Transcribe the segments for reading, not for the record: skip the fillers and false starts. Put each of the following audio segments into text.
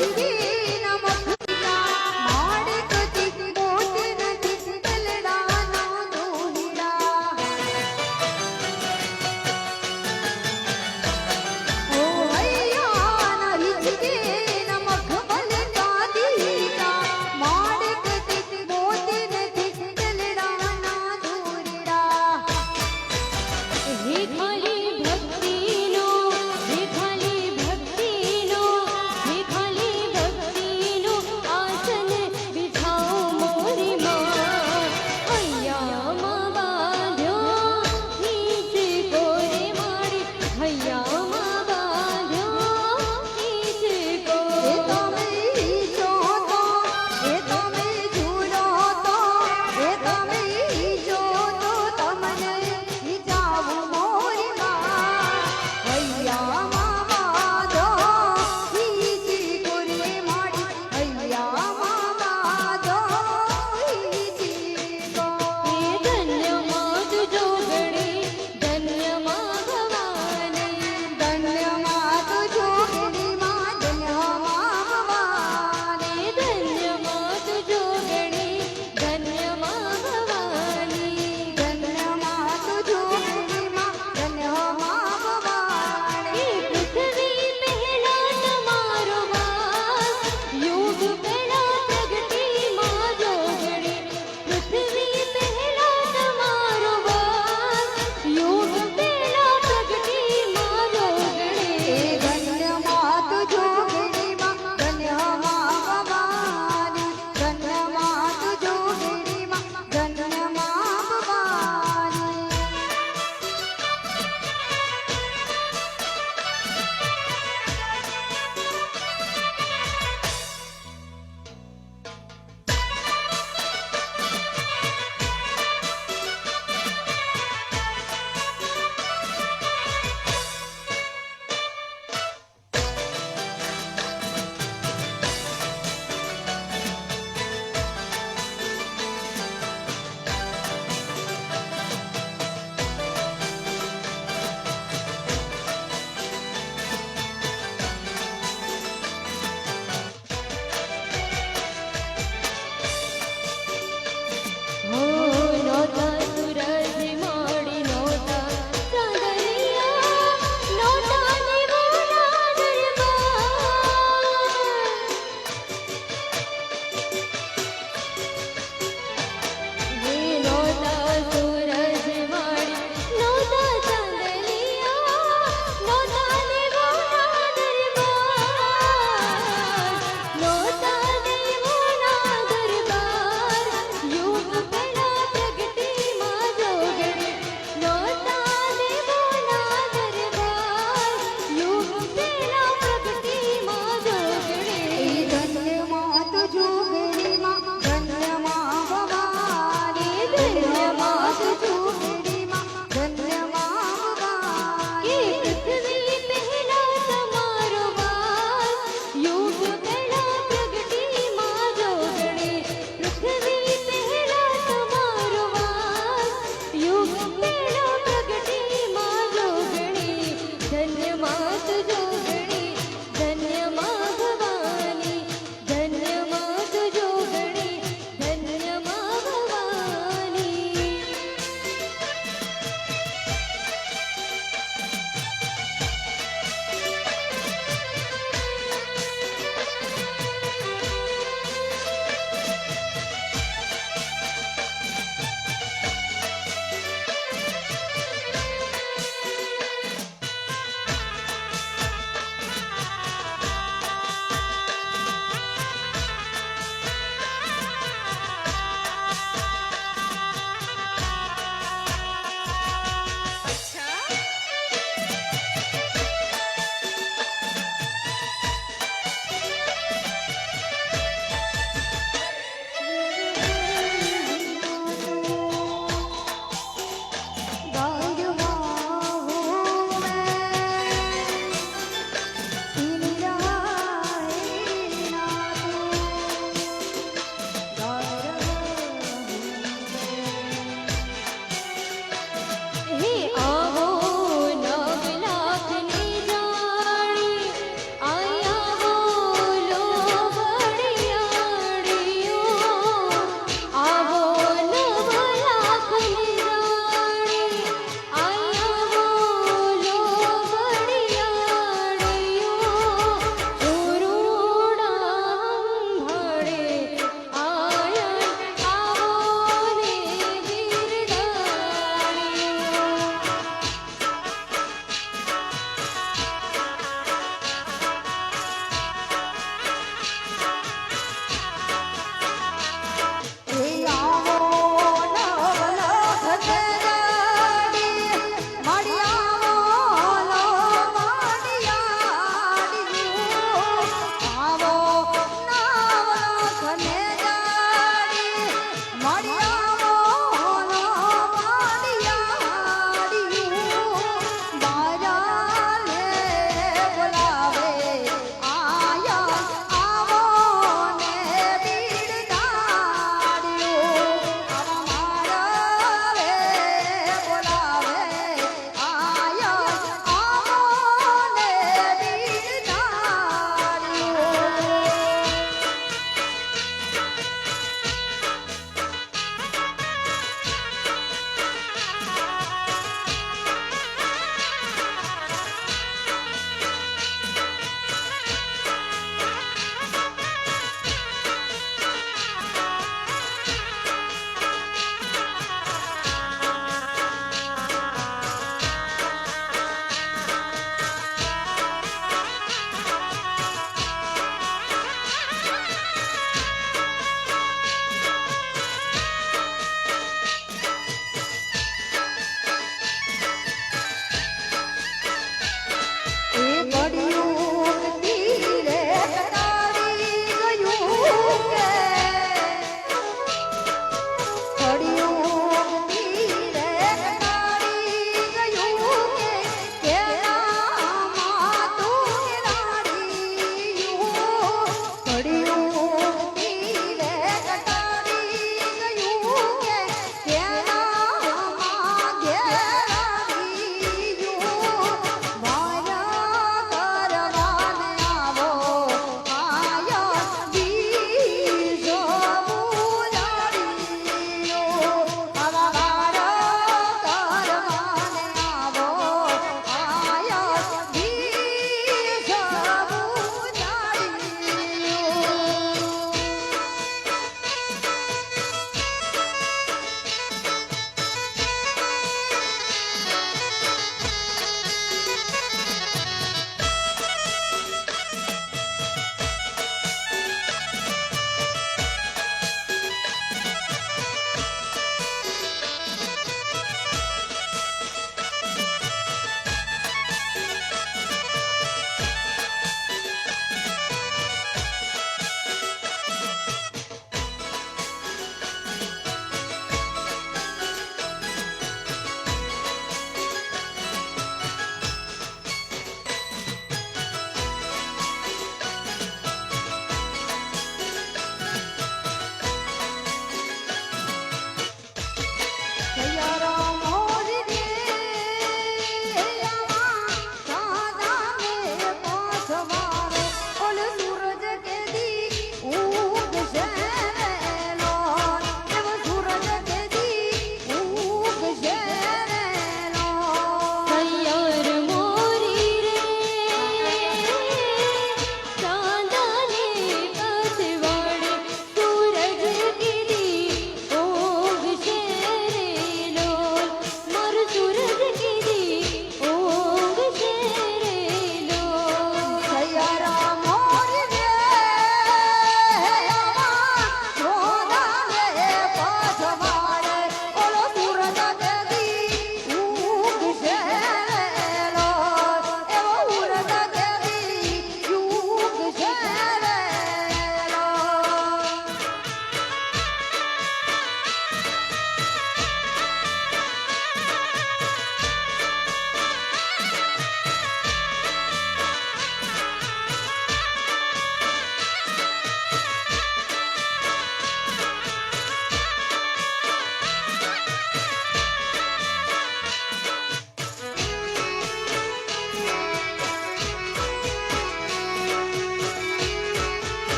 ભક્તિનો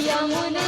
યમુને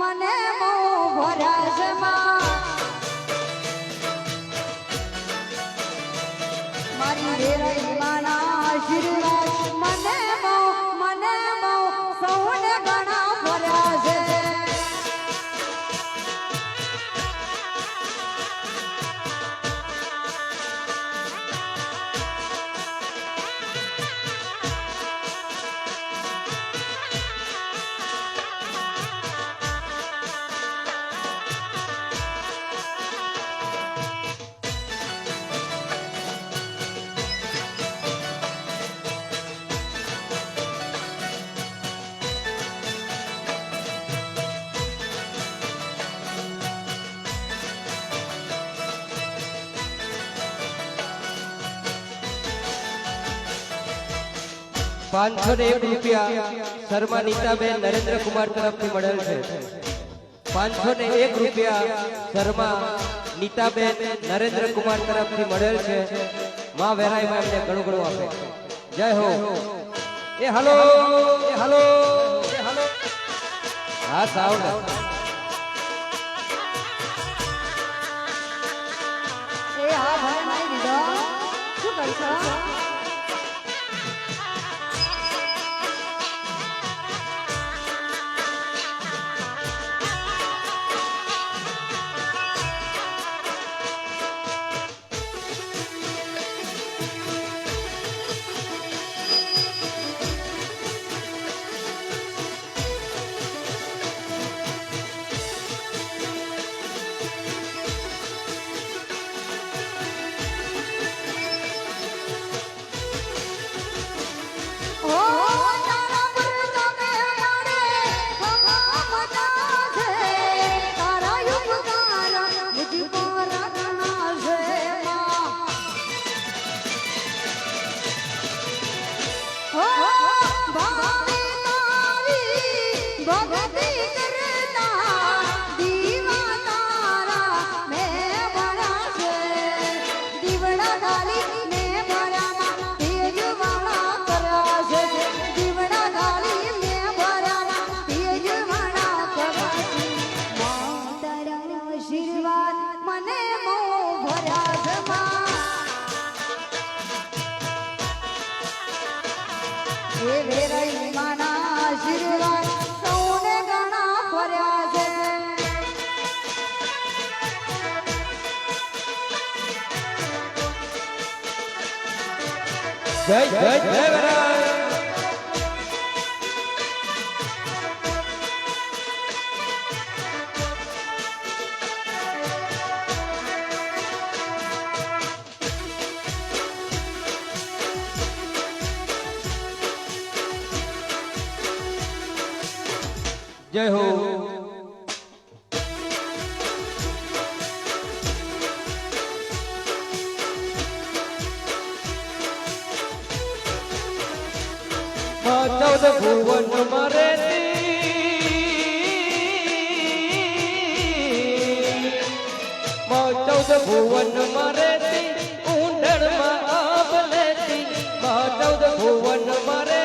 મને બહુ ભરાસમાં મારી વેરાઈ માના આશીર્વાદ મને બહુ સૌને ઘણા ભર્યા છે. ₹501 શર્મા નીતાબેન નરેન્દ્ર કુમાર તરફથી મળેલ છે. ₹501 શર્મા નીતાબેન નરેન્દ્ર કુમાર તરફથી મળેલ છે. માં વેરાઈમાં એમને ઘણું ઘણું આપે. જય હો. એ હાલો એ હાલો એ હાલો હા સાવ એ હા ભાઈ મારી દીધો શું કરશો? જય જય જય વેરાઈ. જય હો. ચૌદ ભુવન મારે ચૌદ ભુવન મારે ઊંડણમાં આબ લેતી ચૌદ ભુવન મારે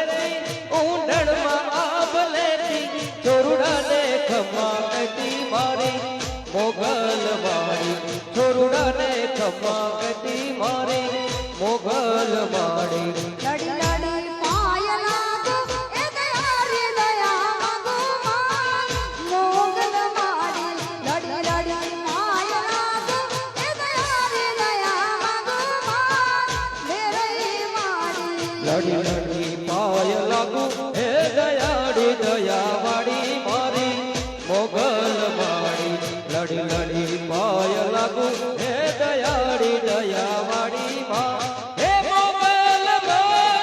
ઊંડણમાં આબ લેતી ચોરુડાને ખમા કતી મારી મોગલ મારી ચોરુડાને ખમા કતી મારી મોગલ મારી લડી લડી પાય લાગુ હે દયાળી દયાવાળી મારી મોગલ મારી લડી લડી પાય લાગુ હે દયાળી દયાવાળી મા હે મોગલ મારી.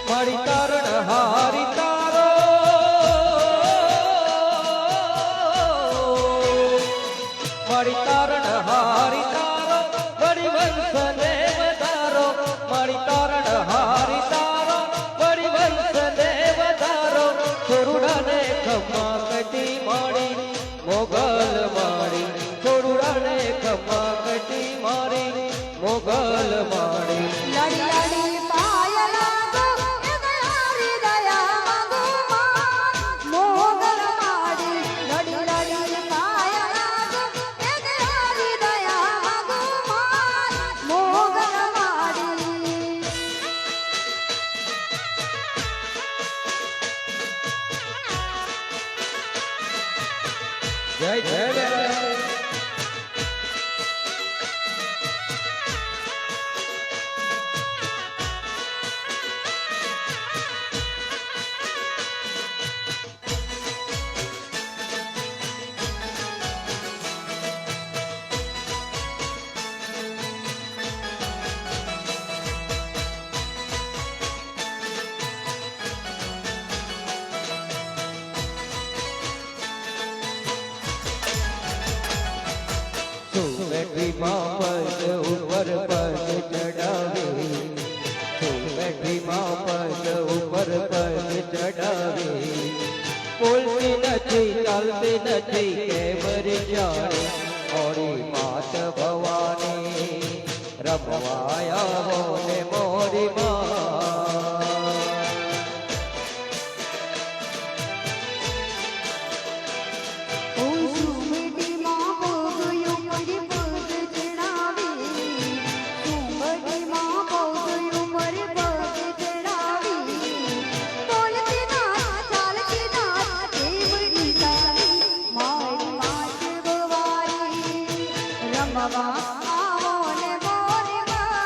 મારી તારણ હારી તારો મારી તારણ હારી તારો વળી વંશને વધારો મારી તારણ હારી તારો વળી વંશને વધારો થોરુડાને ખમ્મા કટી મારી મોગલ મારી થોરુડાને ખમ્મા કટી મારી મોગલ મારી લડી લડી પાય લાગો એ દયારી દયા માંગો માં મોગલ માડી લડી લડી પાય લાગો એ દયારી દયા માંગો માં મોગલ માડી જય જય જય બેઠીમાં પગ ઉપર પગ ચડાવી બેઠીમાં પગ ઉપર પગ ચડાવી બોલતી નથી ચાલતી નથી કેવર જાણે મોરી માત ભવાની રમવાયા હો ને મોરી માં ઓ સુમડી માં ભોગયો મરી પગ ચડાવી સુમડી માં ભોગયો મરી પગ ચડાવી બોલતી ના ચાલતી ના દેવડી તારી મારી માત ભવાની રમવા આવો ને મોરી માં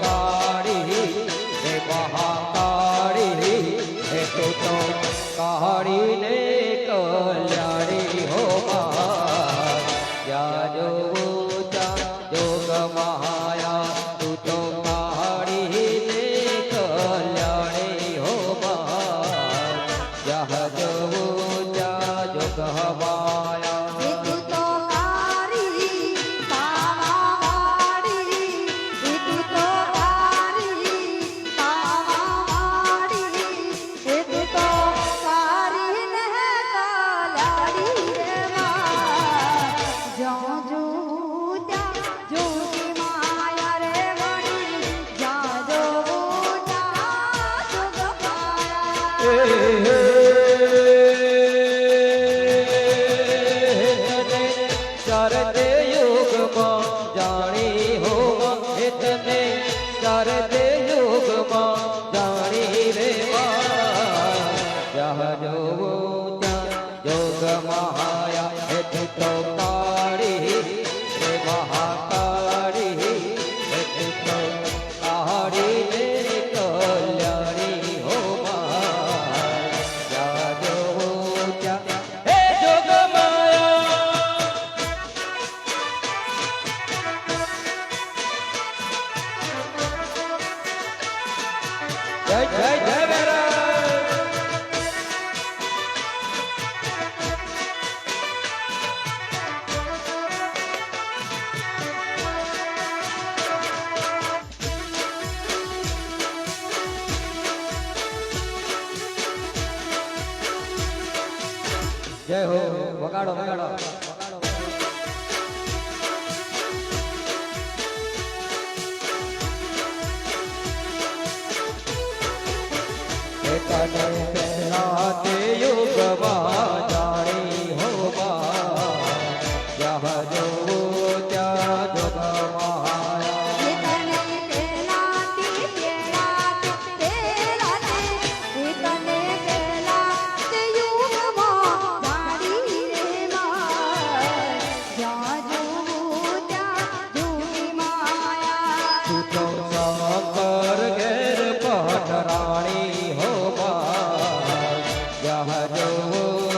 કાળી હે મહાકાળી હે તું તો કાળી ને કલ્યાણી હો માં જ્યાં જોવું ત્યાં જોગ માયા તું તો કાળી ને કલ્યાણી હો માં જ્યાં જોવું ત્યાં જોગ માયા એ તું તો કારી કાવાવાડી એ તું તો કારી કાવાવાડી એ તું તો કારી ને કલાડી રે માં જ્યાં જોઉં ત્યાં જોગી માયા રે વળી જ્યાં જોઉં ત્યાં જોગ માયા ચારતે યુગમાં જાણી હો હે તને ચારતે યુગમાં જાણી રે જ્યાં જોવો ત્યાં જોગ મહાયા હે તું તો કાળી હે મહાકાળી હે તું તો કાળી ને કલ્યાણી હો જ્યાં જોવો ત્યાં હે જોગ માયા જય જય જય મહારાજ જય હો વગાડો વગાડો તને પહેલા તે યુગમાં જાણી હો જ્યાં જોવું ત્યાં જોગ માયા એ તને પેલાથી એ તને પેલાથી યુગમાં જાણી રે માં જ્યાં જોઉં ત્યાં જોગી માયા તું તો શંકર ઘેર પટરાણી હો જ્યાં જોવું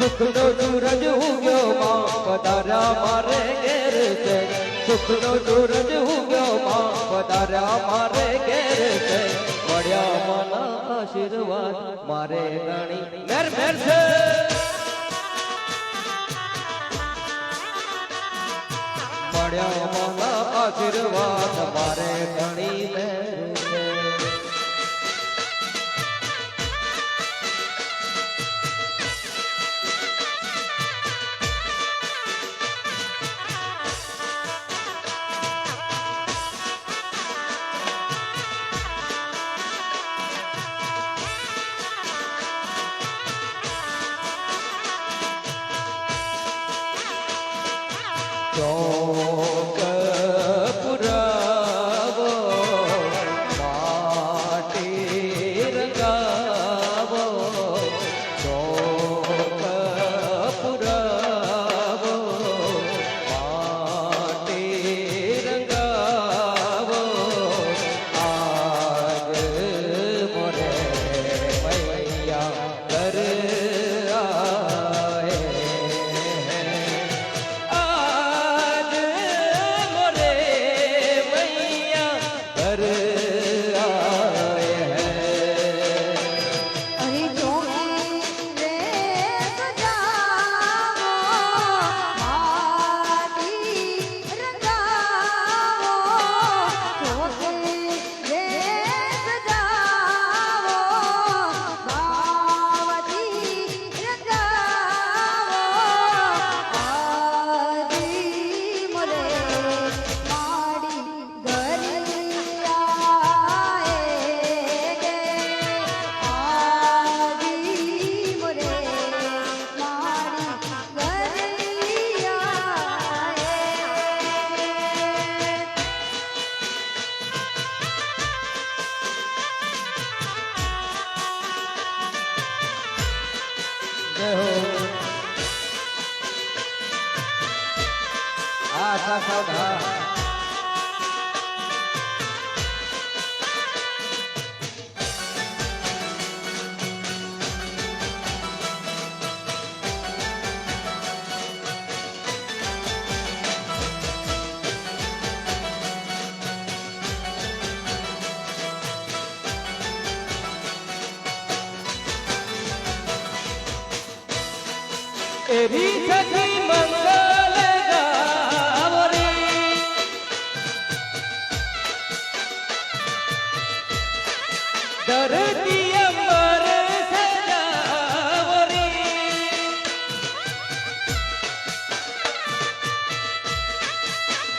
સુખનો સૂરજ ઉગ્યો માં પધાર્યા મારે ઘેર છે સુખનો સૂરજ ઉગ્યો માં પધાર્યા મારે ઘેર છે મળ્યા માના આશીર્વાદ મારે રાણી મેર મેર છે મળ્યા માના આશીર્વાદ મારે ઘણી મેર છે ચોક પુરાવો માટી રંગાવો ચોક પુરાવો માટી રંગાવો આગ મોરે મૈયા કર એવી સખી મંગલ ગાવરી ધરતી અમર સજાવરી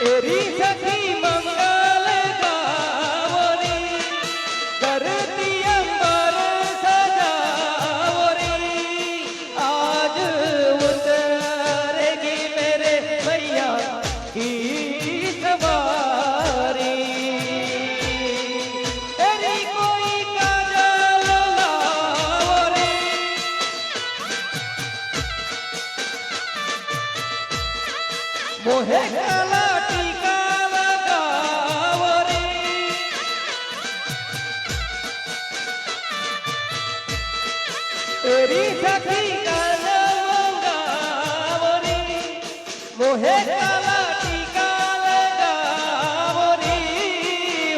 એવી સખી મંગલ ગાવરી ધરતી અમર સજાવરી આજ મોહે કાલા ટીકા લગાવરી તેરી સખી કાન મંગાવરી મોહે કાલા ટીકા લગાવરી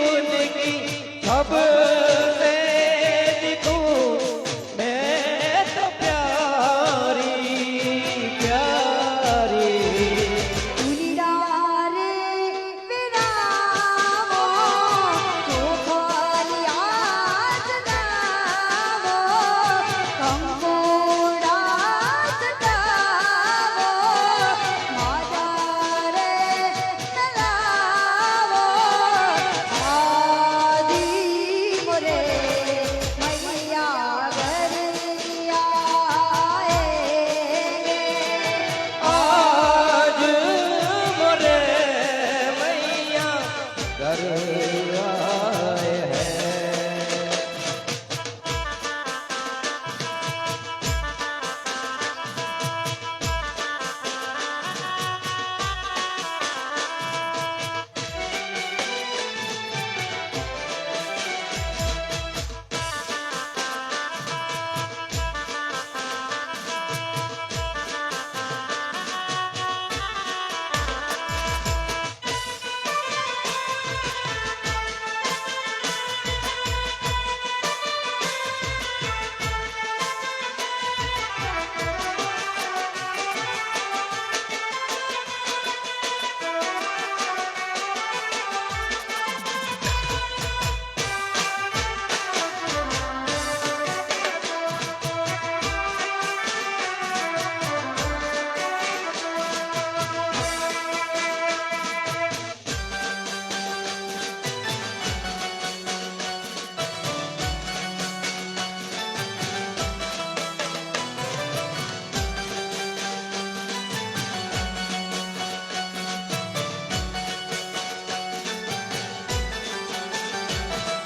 ઉનકી સબ સે દિખું मैं तो प्यारी प्यारी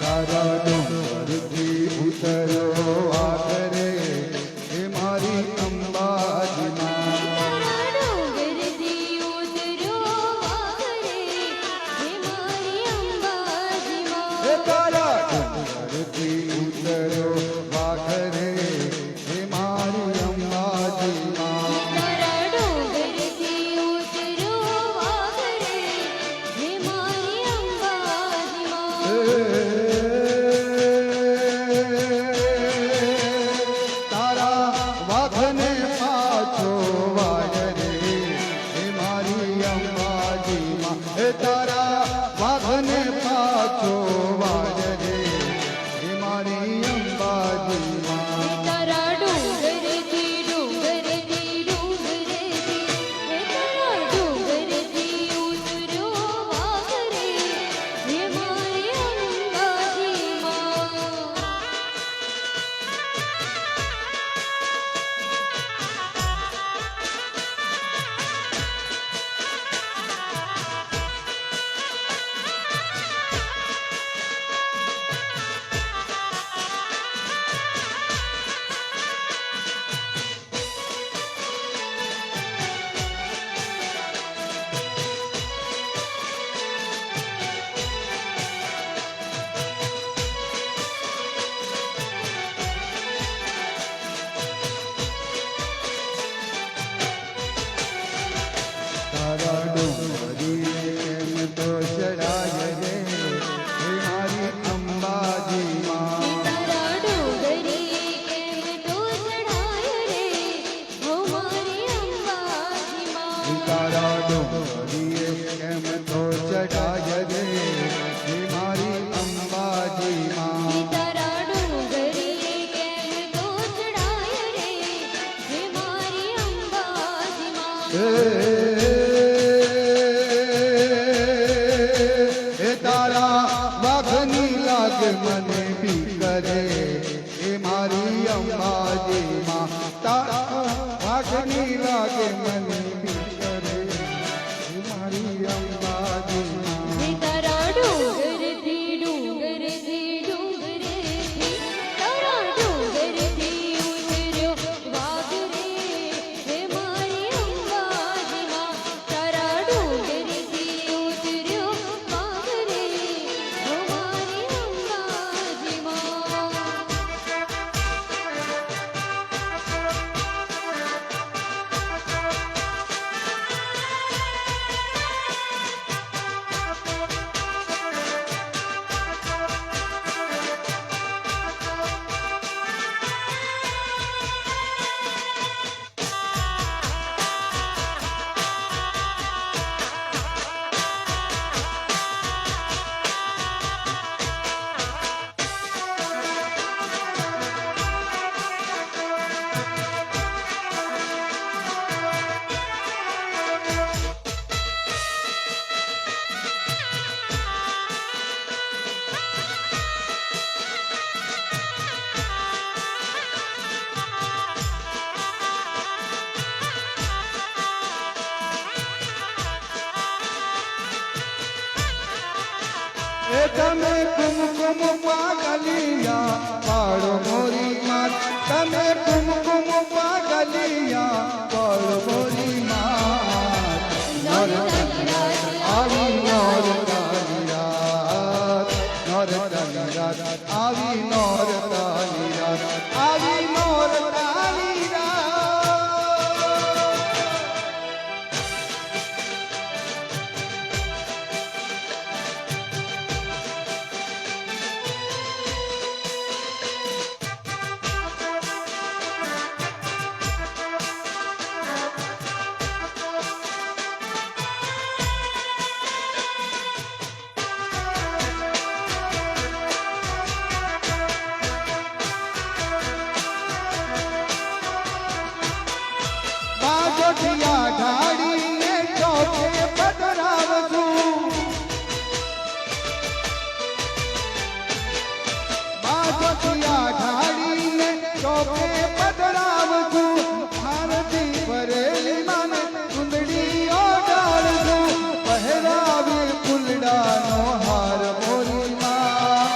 તારા ડુંગરથી ઉતરો આખરે હે મારી અંબાજીમાં ડુંગરથી ઉતરો આખરે હે મારી અંબાજીમાં હે તારા ડુંગરથી ઉતરો આખરે હે મારી અંબાજીમાં તારા ડુંગરથી ઉતરો આખરે હે મારી અંબાજીમાં તારા વાઘને પાછો વાય રે હે મારી અંબાજીમાં હે તારા વાઘને પાછો વાય રે હે મારી અંબાજીમાં તારા ડુંગરથી ડુંગરથી ડુંગરથી હે તારા ડુંગરથી ઉતરો આખરે હે મારી અંબાજીમાં તારા ડુંગરી એમ તો ચડાય રે હે મારી અંબાજીમાં તારા ડુંગરી કેમ તો ચડાય રે હો મારી અંબાજીમાં તારા ડુંગરી એમ તો ચડાય રે હે મારી અંબાજીમાં તારા ડુંગરી કેમ તો ચડાય રે હે મારી અંબાજીમાં હે તારા વાઘની લાગે મને બી કરે હે મારી અંબાજીમાં તારા વાઘની લાગે મને બી કરે હે મારી અંબાજીમાં તારા ડુંગરથી ડુંગરથી ડુંગરથી તારા ડુંગરથી ઉતર્યો વાઘ રે હે મારી અંબાજીમાં તારા ડુંગરથી ઉતર્યો વાઘ રે હો મારી અંબાજીમાં એ તમે કુમકુમ પાગલિયા પાડો મોરી માત તમે કુમકુમ પાગલિયા પાડો મોરી માત નર આવી નર તાલિયાત નર તાલિયાત આવી નર તાલિયાત આવી નર તાલિયાત બાજોઠિયા ઢાળીને ચોકે પધરાવશું બાજોઠિયા ઢાળીને ચોકે પધરાવશું ભારતી ભરેલી માને કુંદડી ઓઢાડશું પહેરાવી ફૂલડાનો હાર મોરી માં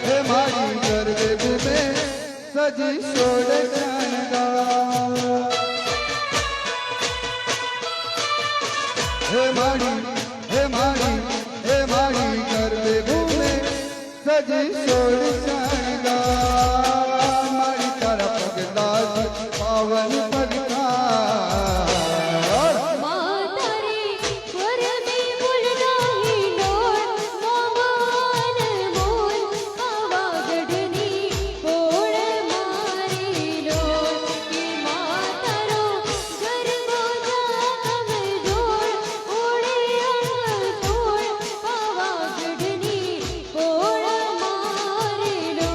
હે મારી ગરબે ગુમે સજી સોડ શણગાર હે મારી ગરબે ગુમે સજી સોડ શણગાર મારી તારા પગલા પાવન પગલા માતારી ગરબે બોલનાહી ડોળ મોમાન મોલ પાવાગઢની કોળ મારી ડોળ કે માતારો ગરબો જામ જોડ ઓળે અંગ છોડ પાવાગઢની કોળ મારી ડોળ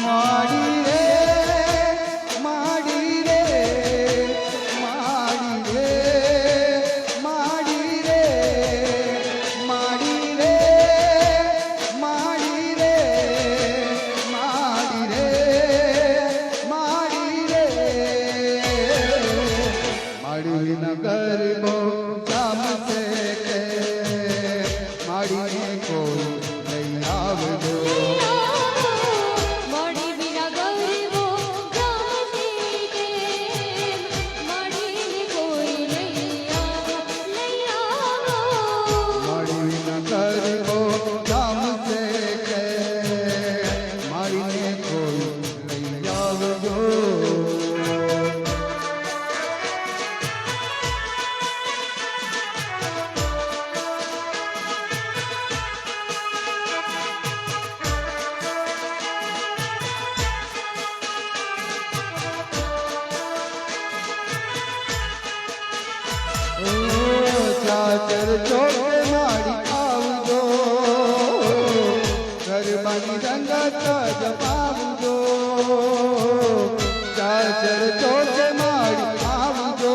માડી રે માડી રે માડી રે માડી રે માડી રે માડી રે માડી રે માડી રે માડી ન ગરબો જામ છે કે માડીને કોઈ લઈ આવજો માડી વિના ગરબો જામશે કેમ માડીને કોઈ લઈ આવો માડી ન ગરબો જામ છે કે માડીને કોઈ લઈ આવજો ચાચર ચોકે માડી આવજો ગરબાની રંગત જમાવજો ચાચર ચોકે માડી આવજો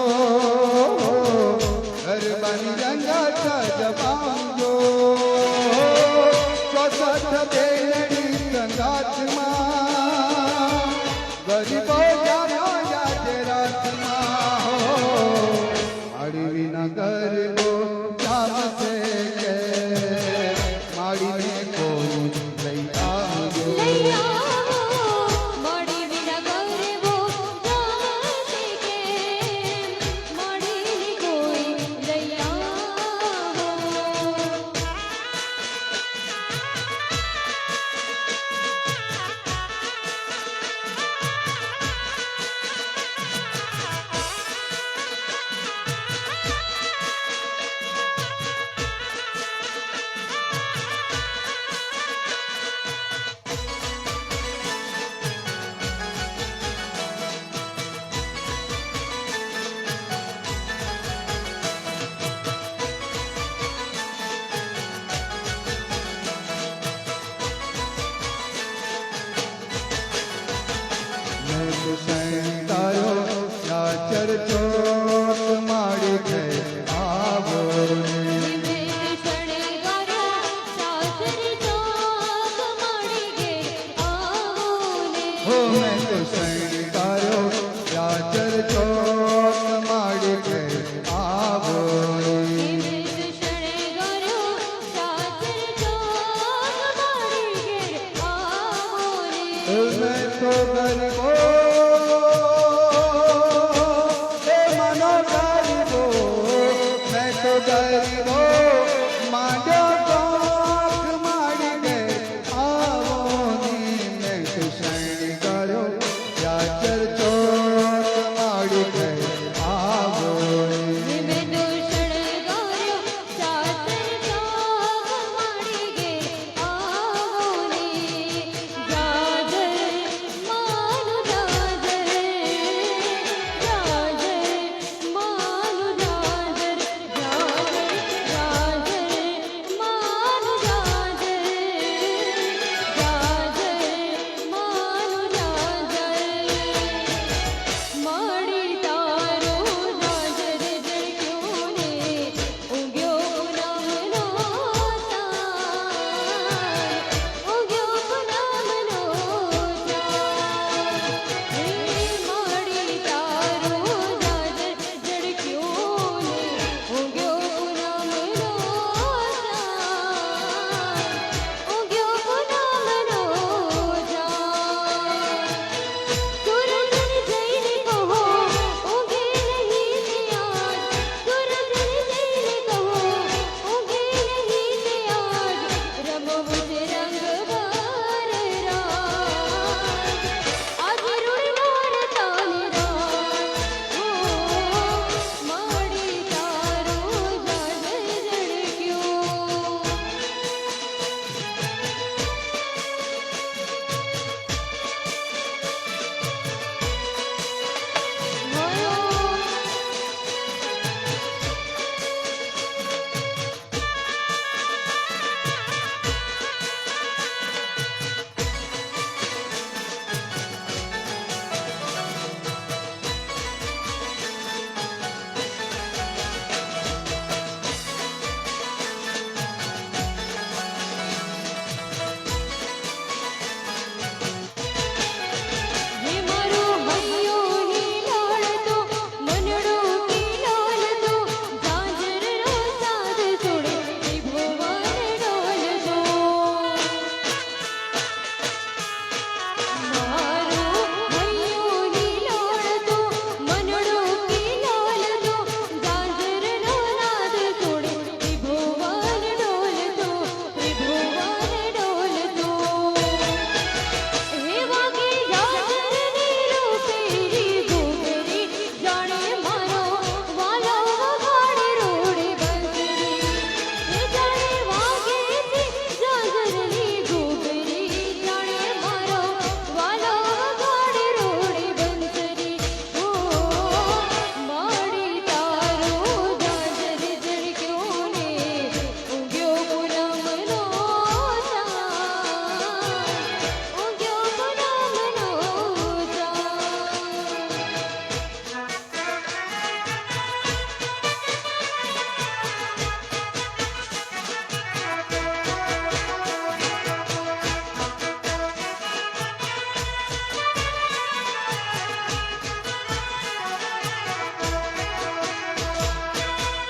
ગરબાની રંગત જમાવજો ચોસઠ બેલડી સંગાતમાં ગરીબો જામ્યો જાતે રાતમાં હો માડી વિના ગરબો જામ છે કે માડીને કોઈ લઈ આવજો લઈ આવો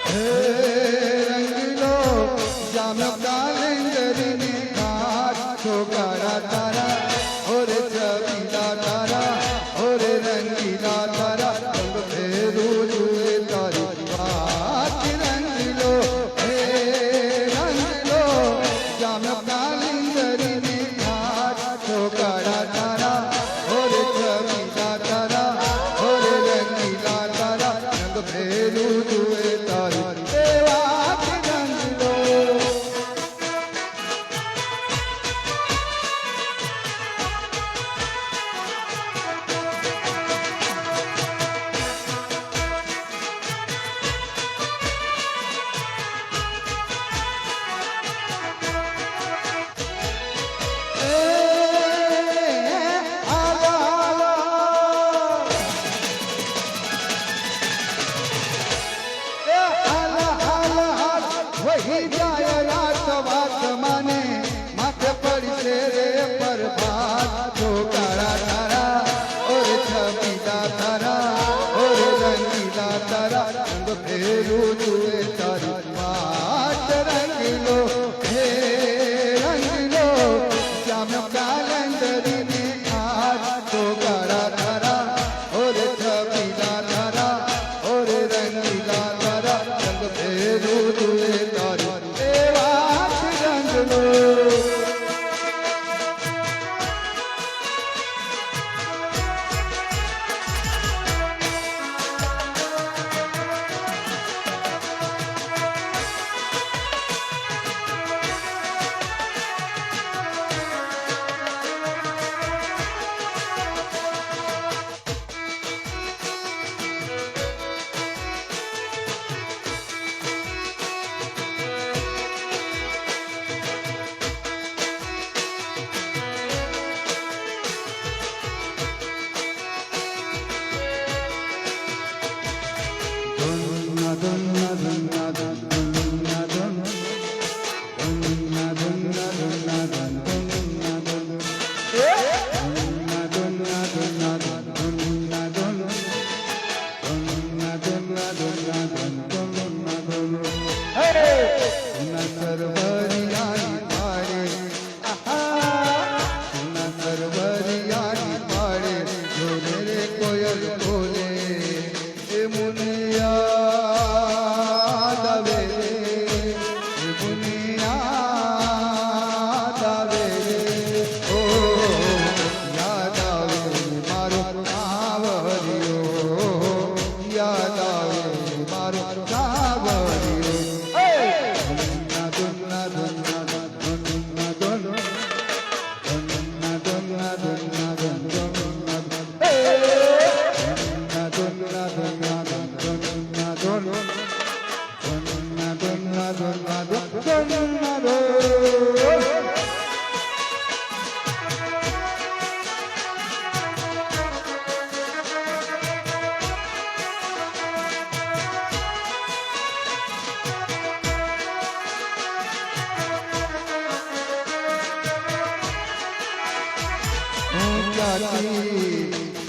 હે રંગીલો જામ કાલેન્દરની ઘાટ છોકરા તારા ઓરે છબીલા તારા ઓરે રંગીલા તારા રંગ ફેરું જુએ તારી વાત રંગીલો હે રંગીલો જામ કાલેન્દરની ઘાટ છોકરા તારા ઓરે છબીલા તારા ઓરે રંગીલા તારા રંગ ફેરું જુએ તારી વાત રંગીલો વહી જાય રાત વાત માને માથે પડશે રે પ્રભાત છોકરા તારા ઓરે છબીલા તારા ઓરે રંગીલા તારા રંગ ફેરું જુએ તારી વાત રંગીલો હે રંગીલો શ્યામ કાલંદરીની ઘાટ છોકરા તારા ઓરે છબીલા તારા ઓરે રંગીલા તારા રંગ ફેરું જુએ તારી એ વાત રંગલો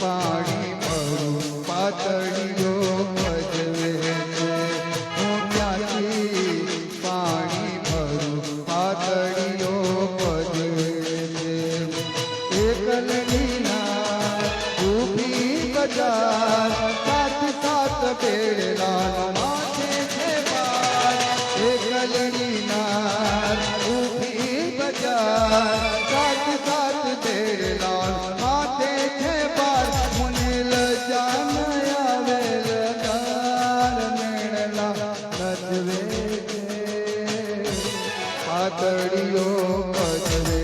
પાણી ભરું પાતળીઓ ભજવે છે હું ક્યાંથી પાણી ભરું પાતળીઓ ભજવે છે એકલડીના ઊભી બજાર સાત સાત બેડલા માથે છે બાર એકલડીના ઊભી બજાર સાત સાત બેડલા માથે છે બાર મુનિલ જાન આવેલ કાર મેળલા નચવે છે પાતળીઓ ભજવે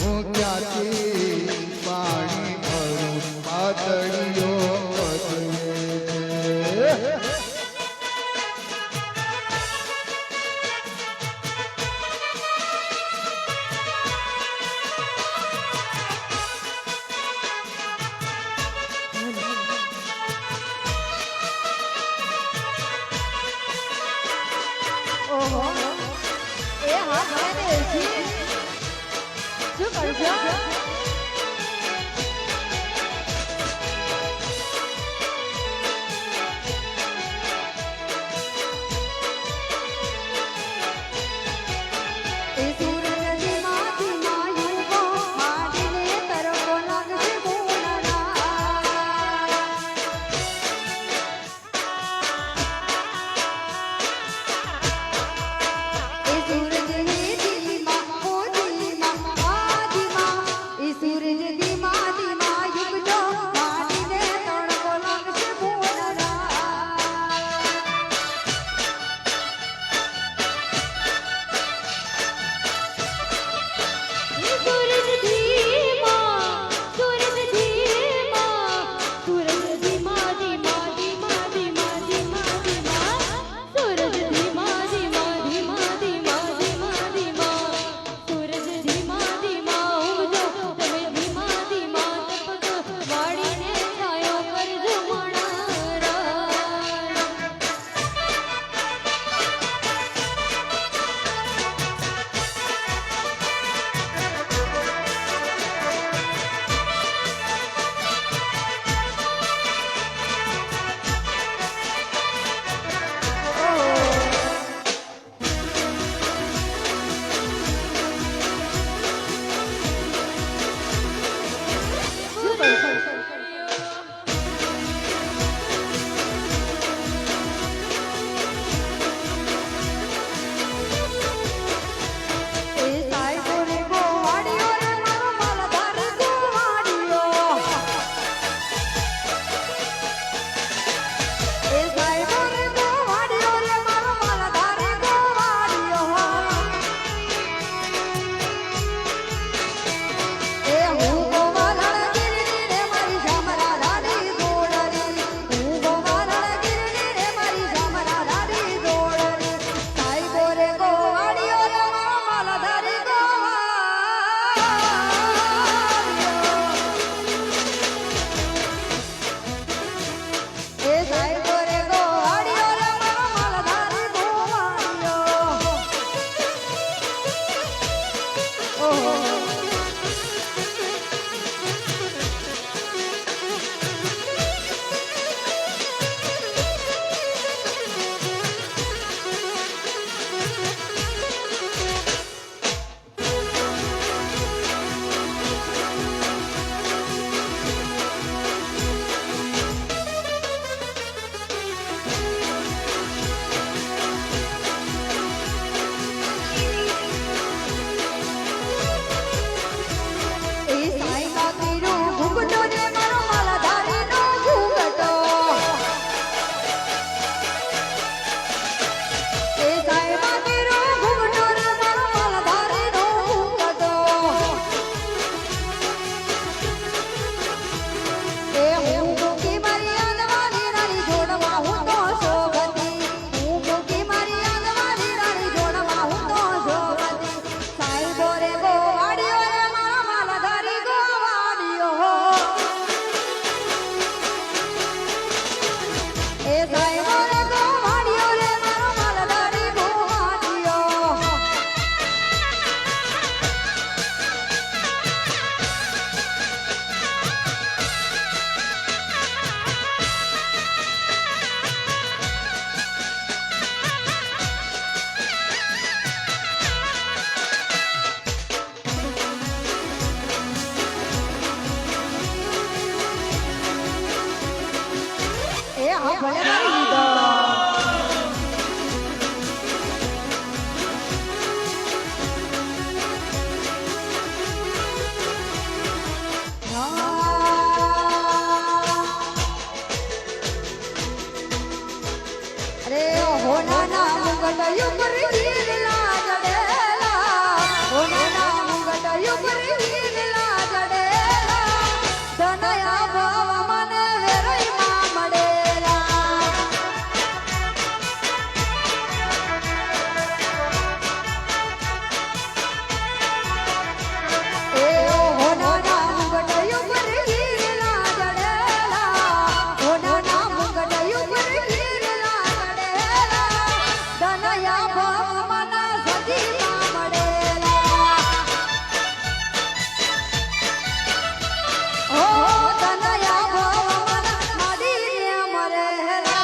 હું ક્યાંથી પાણી ભરું પાતળીઓ ભજવે ઓહો એ હા મને એસી શું કરશો હા ભલે મારી દીધો અરે હોના ના મુગટ યુગર વીરલા જડેલા હોના ના મુગટ યુગર વીરલા જડેલા ધનયા ભાવ મને વેરઈ માં મળેલા એ હોના ના મુગટ યુગર વીરલા જડેલા હોના ના મુગટ યુગર ધનયા ભાવ મને સજી માં મળેલા ઓ ધનયા ભાવ મને માડીને મળેલા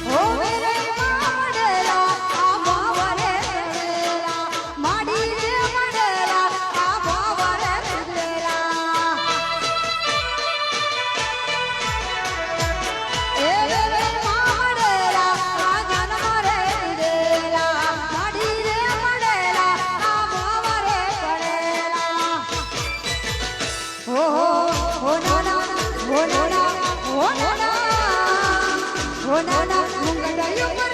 ઓ મેરે માડેલા આ ભાવરે ચડેલા માડીને મળેલા આ ભાવરે ચડેલા એ મેરે માડેલા આ જન્મરે ચડેલા માડીને મળેલા આ ભાવરે ચડેલા હો નાના હો નાના હો નાના હો નાના મુંગટ યુગર